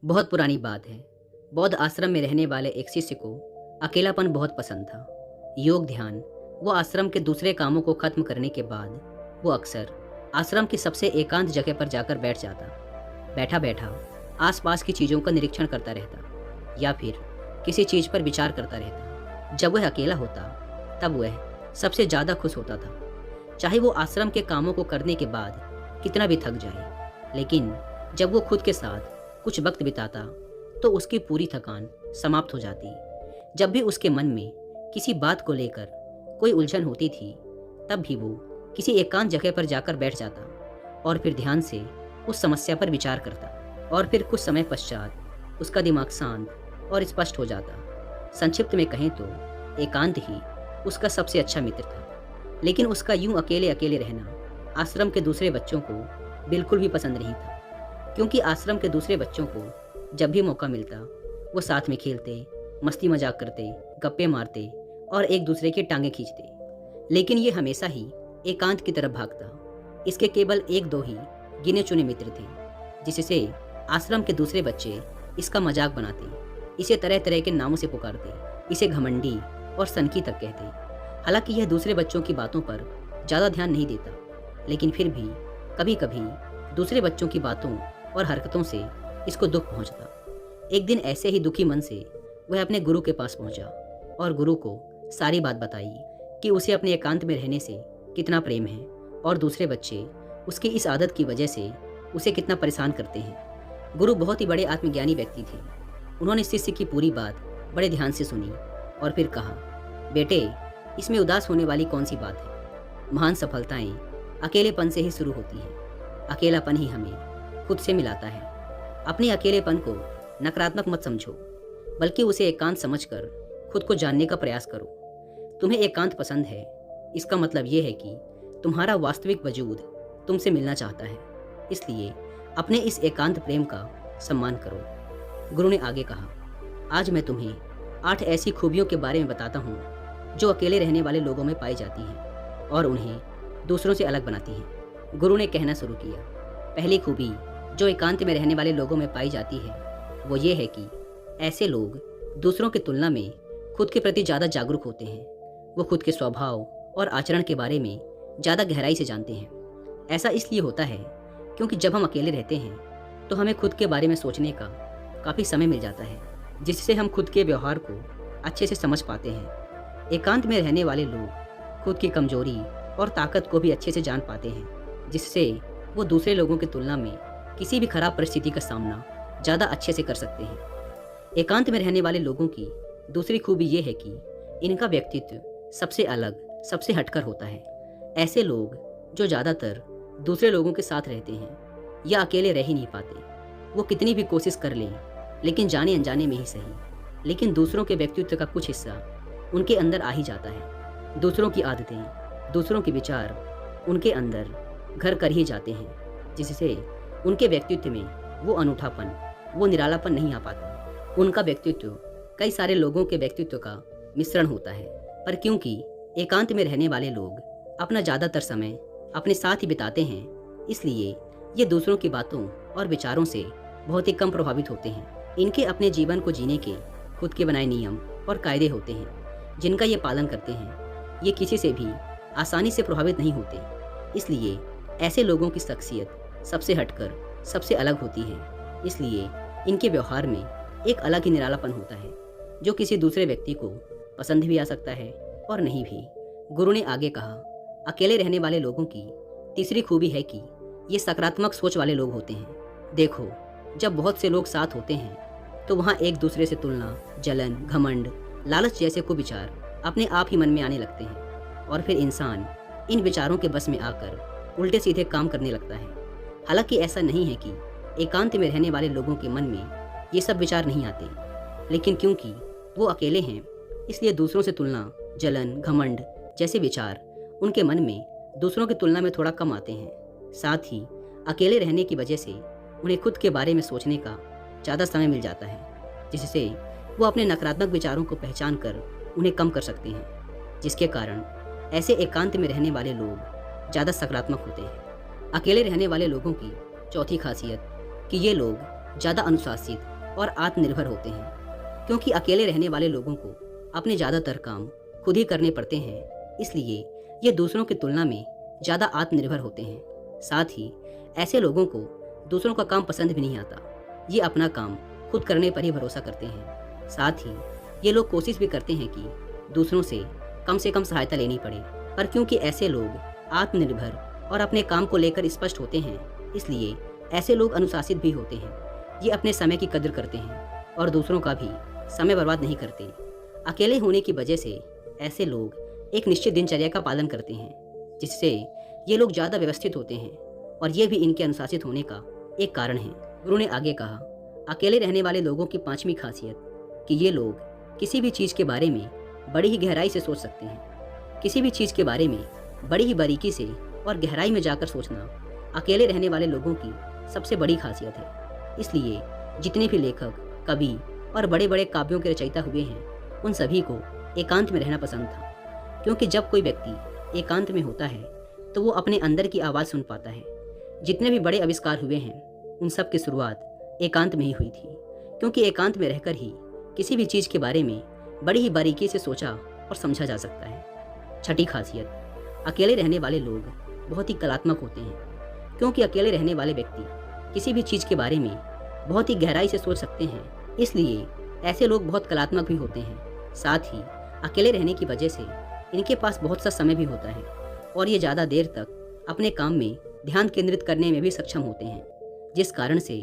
बहुत पुरानी बात है। बौद्ध आश्रम में रहने वाले एक शिष्य को अकेलापन बहुत पसंद था। योग ध्यान वो आश्रम के दूसरे कामों को खत्म करने के बाद वो अक्सर आश्रम की सबसे एकांत जगह पर जाकर बैठ जाता। बैठा बैठा आसपास की चीज़ों का निरीक्षण करता रहता या फिर किसी चीज़ पर विचार करता रहता। जब वह अकेला होता तब वह सबसे ज़्यादा खुश होता था, चाहे वो आश्रम के कामों को करने के बाद कितना भी थक जाए। लेकिन जब वो खुद के साथ कुछ वक्त बिताता तो उसकी पूरी थकान समाप्त हो जाती। जब भी उसके मन में किसी बात को लेकर कोई उलझन होती थी तब भी वो किसी एकांत जगह पर जाकर बैठ जाता और फिर ध्यान से उस समस्या पर विचार करता और फिर कुछ समय पश्चात उसका दिमाग शांत और स्पष्ट हो जाता। संक्षिप्त में कहें तो एकांत ही उसका सबसे अच्छा मित्र था। लेकिन उसका यूं अकेले अकेले रहना आश्रम के दूसरे बच्चों को बिल्कुल भी पसंद नहीं था, क्योंकि आश्रम के दूसरे बच्चों को जब भी मौका मिलता वो साथ में खेलते, मस्ती मजाक करते, गप्पे मारते और एक दूसरे की टांगें खींचते। लेकिन ये हमेशा ही एकांत की तरफ भागता। इसके केवल एक दो ही गिने चुने मित्र थे, जिससे आश्रम के दूसरे बच्चे इसका मजाक बनाते, इसे तरह तरह के नामों से पुकारते, इसे घमंडी और सनकी तक कहते। हालांकि यह दूसरे बच्चों की बातों पर ज़्यादा ध्यान नहीं देता, लेकिन फिर भी कभी कभी दूसरे बच्चों की बातों और हरकतों से इसको दुख पहुंचता। एक दिन ऐसे ही दुखी मन से वह अपने गुरु के पास पहुंचा और गुरु को सारी बात बताई कि उसे अपने एकांत में रहने से कितना प्रेम है और दूसरे बच्चे उसकी इस आदत की वजह से उसे कितना परेशान करते हैं। गुरु बहुत ही बड़े आत्मज्ञानी व्यक्ति थे। उन्होंने शिष्य की पूरी बात बड़े ध्यान से सुनी और फिर कहा, बेटे, इसमें उदास होने वाली कौन सी बात है। महान सफलताएं अकेलेपन से ही शुरू होती हैं। अकेलापन ही हमें खुद से मिलाता है। अपने अकेलेपन को नकारात्मक मत समझो, बल्कि उसे एकांत समझकर खुद को जानने का प्रयास करो। तुम्हें एकांत पसंद है, इसका मतलब ये है कि तुम्हारा वास्तविक वजूद तुमसे मिलना चाहता है। इसलिए अपने इस एकांत प्रेम का सम्मान करो। गुरु ने आगे कहा, आज मैं तुम्हें 8 ऐसी खूबियों के बारे में बताता हूँ जो अकेले रहने वाले लोगों में पाई जाती हैं और उन्हें दूसरों से अलग बनाती हैं। गुरु ने कहना शुरू किया, पहली खूबी जो एकांत में रहने वाले लोगों में पाई जाती है वो ये है कि ऐसे लोग दूसरों की तुलना में खुद के प्रति ज़्यादा जागरूक होते हैं। वो खुद के स्वभाव और आचरण के बारे में ज़्यादा गहराई से जानते हैं। ऐसा इसलिए होता है क्योंकि जब हम अकेले रहते हैं तो हमें खुद के बारे में सोचने का काफ़ी समय मिल जाता है, जिससे हम खुद के व्यवहार को अच्छे से समझ पाते हैं। एकांत में रहने वाले लोग खुद की कमजोरी और ताकत को भी अच्छे से जान पाते हैं, जिससे वो दूसरे लोगों की तुलना में किसी भी खराब परिस्थिति का सामना ज़्यादा अच्छे से कर सकते हैं। एकांत में रहने वाले लोगों की दूसरी खूबी ये है कि इनका व्यक्तित्व सबसे अलग, सबसे हटकर होता है। ऐसे लोग जो ज़्यादातर दूसरे लोगों के साथ रहते हैं या अकेले रह ही नहीं पाते, वो कितनी भी कोशिश कर लें, लेकिन जाने अनजाने में ही सही, लेकिन दूसरों के व्यक्तित्व का कुछ हिस्सा उनके अंदर आ ही जाता है। दूसरों की आदतें, दूसरों के विचार उनके अंदर घर कर ही जाते हैं, जिससे उनके व्यक्तित्व में वो अनूठापन, वो निरालापन नहीं आ पाता। उनका व्यक्तित्व कई सारे लोगों के व्यक्तित्व का मिश्रण होता है, पर क्योंकि एकांत में रहने वाले लोग अपना ज़्यादातर समय अपने साथ ही बिताते हैं, इसलिए ये दूसरों की बातों और विचारों से बहुत ही कम प्रभावित होते हैं। इनके अपने जीवन को जीने के खुद के बनाए नियम और कायदे होते हैं, जिनका ये पालन करते हैं। ये किसी से भी आसानी से प्रभावित नहीं होते, इसलिए ऐसे लोगों की शख्सियत सबसे हटकर, सबसे अलग होती है। इसलिए इनके व्यवहार में एक अलग ही निरालापन होता है, जो किसी दूसरे व्यक्ति को पसंद भी आ सकता है और नहीं भी। गुरु ने आगे कहा, अकेले रहने वाले लोगों की तीसरी खूबी है कि ये सकारात्मक सोच वाले लोग होते हैं। देखो, जब बहुत से लोग साथ होते हैं तो वहाँ एक दूसरे से तुलना, जलन, घमंड, लालच जैसे कुविचार अपने आप ही मन में आने लगते हैं और फिर इंसान इन विचारों के बस में आकर उल्टे सीधे काम करने लगता है। हालांकि ऐसा नहीं है कि एकांत में रहने वाले लोगों के मन में ये सब विचार नहीं आते, लेकिन क्योंकि वो अकेले हैं इसलिए दूसरों से तुलना, जलन, घमंड जैसे विचार उनके मन में दूसरों की तुलना में थोड़ा कम आते हैं। साथ ही अकेले रहने की वजह से उन्हें खुद के बारे में सोचने का ज़्यादा समय मिल जाता है, जिससे वो अपने नकारात्मक विचारों को पहचान कर उन्हें कम कर सकते हैं, जिसके कारण ऐसे एकांत में रहने वाले लोग ज़्यादा सकारात्मक होते हैं। अकेले रहने वाले लोगों की चौथी खासियत कि ये लोग ज़्यादा अनुशासित और आत्मनिर्भर होते हैं। क्योंकि अकेले रहने वाले लोगों को अपने ज़्यादातर काम खुद ही करने पड़ते हैं, इसलिए ये दूसरों की तुलना में ज़्यादा आत्मनिर्भर होते हैं। साथ ही ऐसे लोगों को दूसरों का काम पसंद भी नहीं आता। ये अपना काम खुद करने पर ही भरोसा करते हैं। साथ ही ये लोग कोशिश भी करते हैं कि दूसरों से कम सहायता लेनी पड़े। पर क्योंकि ऐसे लोग आत्मनिर्भर और अपने काम को लेकर स्पष्ट होते हैं, इसलिए ऐसे लोग अनुशासित भी होते हैं। ये अपने समय की कदर करते हैं और दूसरों का भी समय बर्बाद नहीं करते। अकेले होने की वजह से ऐसे लोग एक निश्चित दिनचर्या का पालन करते हैं, जिससे ये लोग ज़्यादा व्यवस्थित होते हैं और ये भी इनके अनुशासित होने का एक कारण है। गुरु ने आगे कहा, अकेले रहने वाले लोगों की 5वीं खासियत कि ये लोग किसी भी चीज़ के बारे में बड़ी ही गहराई से सोच सकते हैं। किसी भी चीज़ के बारे में बड़ी ही बारीकी से और गहराई में जाकर सोचना अकेले रहने वाले लोगों की सबसे बड़ी खासियत है। इसलिए जितने भी लेखक, कवि और बड़े बड़े काव्यों के रचयिता हुए हैं, उन सभी को एकांत में रहना पसंद था। क्योंकि जब कोई व्यक्ति एकांत में होता है तो वो अपने अंदर की आवाज़ सुन पाता है। जितने भी बड़े आविष्कार हुए हैं, उन सब की शुरुआत एकांत में ही हुई थी। क्योंकि एकांत में रहकर ही किसी भी चीज़ के बारे में बड़ी ही बारीकी से सोचा और समझा जा सकता है। 6ठी खासियत, अकेले रहने वाले लोग बहुत ही कलात्मक होते हैं। क्योंकि अकेले रहने वाले व्यक्ति किसी भी चीज़ के बारे में बहुत ही गहराई से सोच सकते हैं, इसलिए ऐसे लोग बहुत कलात्मक भी होते हैं। साथ ही अकेले रहने की वजह से इनके पास बहुत सा समय भी होता है और ये ज़्यादा देर तक अपने काम में ध्यान केंद्रित करने में भी सक्षम होते हैं, जिस कारण से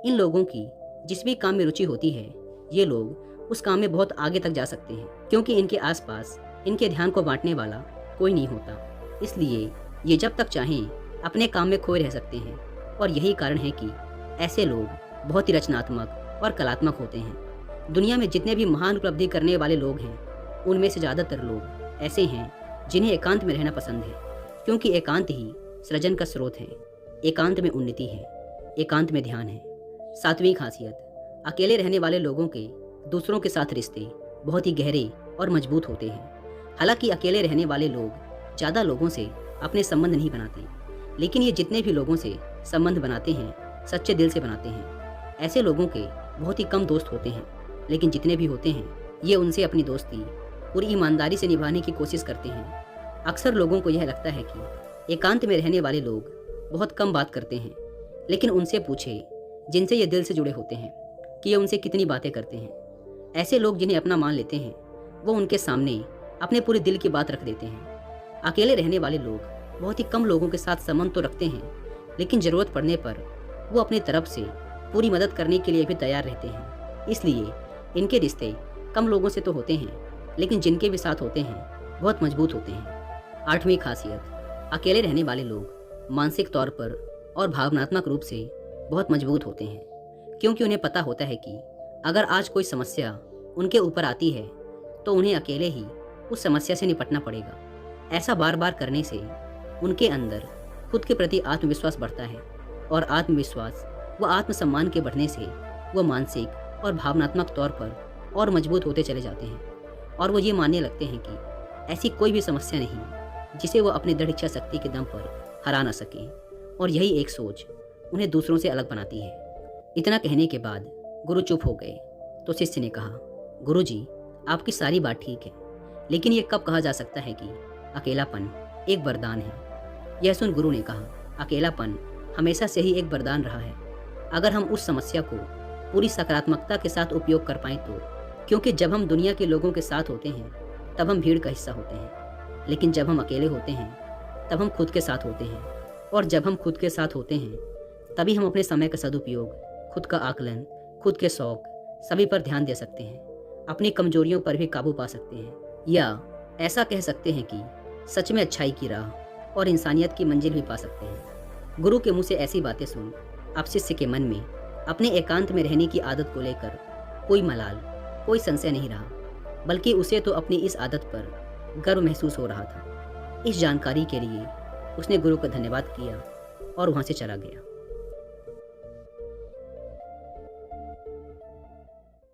इन लोगों की जिस भी काम में रुचि होती है, ये लोग उस काम में बहुत आगे तक जा सकते हैं। क्योंकि इनके आसपास इनके ध्यान को बांटने वाला कोई नहीं होता, इसलिए ये जब तक चाहें अपने काम में खोए रह सकते हैं। और यही कारण है कि ऐसे लोग बहुत ही रचनात्मक और कलात्मक होते हैं। दुनिया में जितने भी महान उपलब्धि करने वाले लोग हैं, उनमें से ज़्यादातर लोग ऐसे हैं जिन्हें एकांत में रहना पसंद है। क्योंकि एकांत ही सृजन का स्रोत है, एकांत में उन्नति है, एकांत में ध्यान है। 7वीं खासियत, अकेले रहने वाले लोगों के दूसरों के साथ रिश्ते बहुत ही गहरे और मजबूत होते हैं। हालांकि अकेले रहने वाले लोग ज़्यादा लोगों से अपने संबंध नहीं बनाते, लेकिन ये जितने भी लोगों से संबंध बनाते हैं, सच्चे दिल से बनाते हैं। ऐसे लोगों के बहुत ही कम दोस्त होते हैं, लेकिन जितने भी होते हैं, ये उनसे अपनी दोस्ती पूरी ईमानदारी से निभाने की कोशिश करते हैं। अक्सर लोगों को यह लगता है कि एकांत में रहने वाले लोग बहुत कम बात करते हैं, लेकिन उनसे पूछे जिनसे ये दिल से जुड़े होते हैं कि ये उनसे कितनी बातें करते हैं। ऐसे लोग जिन्हें अपना मान लेते हैं, वो उनके सामने अपने पूरे दिल की बात रख देते हैं। अकेले रहने वाले लोग बहुत ही कम लोगों के साथ संबंध तो रखते हैं, लेकिन ज़रूरत पड़ने पर वो अपनी तरफ से पूरी मदद करने के लिए भी तैयार रहते हैं। इसलिए इनके रिश्ते कम लोगों से तो होते हैं, लेकिन जिनके भी साथ होते हैं बहुत मजबूत होते हैं। 8वीं खासियत, अकेले रहने वाले लोग मानसिक तौर पर और भावनात्मक रूप से बहुत मजबूत होते हैं। क्योंकि उन्हें पता होता है कि अगर आज कोई समस्या उनके ऊपर आती है तो उन्हें अकेले ही उस समस्या से निपटना पड़ेगा। ऐसा बार बार करने से उनके अंदर खुद के प्रति आत्मविश्वास बढ़ता है और आत्मविश्वास व आत्मसम्मान के बढ़ने से वो मानसिक और भावनात्मक तौर पर और मजबूत होते चले जाते हैं। और वो ये मानने लगते हैं कि ऐसी कोई भी समस्या नहीं जिसे वो अपनी दृढ़ इच्छा शक्ति के दम पर हरा ना सकें। और यही एक सोच उन्हें दूसरों से अलग बनाती है। इतना कहने के बाद गुरु चुप हो गए तो शिष्य ने कहा, गुरु जी, आपकी सारी बात ठीक है, लेकिन ये कब कहा जा सकता है कि अकेलापन एक वरदान है। यह सुन गुरु ने कहा, अकेलापन हमेशा से ही एक वरदान रहा है, अगर हम उस समस्या को पूरी सकारात्मकता के साथ उपयोग कर पाएं तो। क्योंकि जब हम दुनिया के लोगों के साथ होते हैं तब हम भीड़ का हिस्सा होते हैं, लेकिन जब हम अकेले होते हैं तब हम खुद के साथ होते हैं। और जब हम खुद के साथ होते हैं तभी हम अपने समय का सदुपयोग, खुद का आकलन, खुद के शौक सभी पर ध्यान दे सकते हैं, अपनी कमजोरियों पर भी काबू पा सकते हैं, या ऐसा कह सकते हैं कि सच में अच्छाई की राह और इंसानियत की मंजिल भी पा सकते हैं। गुरु के मुंह से ऐसी बातें सुन अब शिष्य के मन में अपने एकांत में रहने की आदत को लेकर कोई मलाल, कोई संशय नहीं रहा, बल्कि उसे तो अपनी इस आदत पर गर्व महसूस हो रहा था। इस जानकारी के लिए उसने गुरु का धन्यवाद किया और वहाँ से चला गया।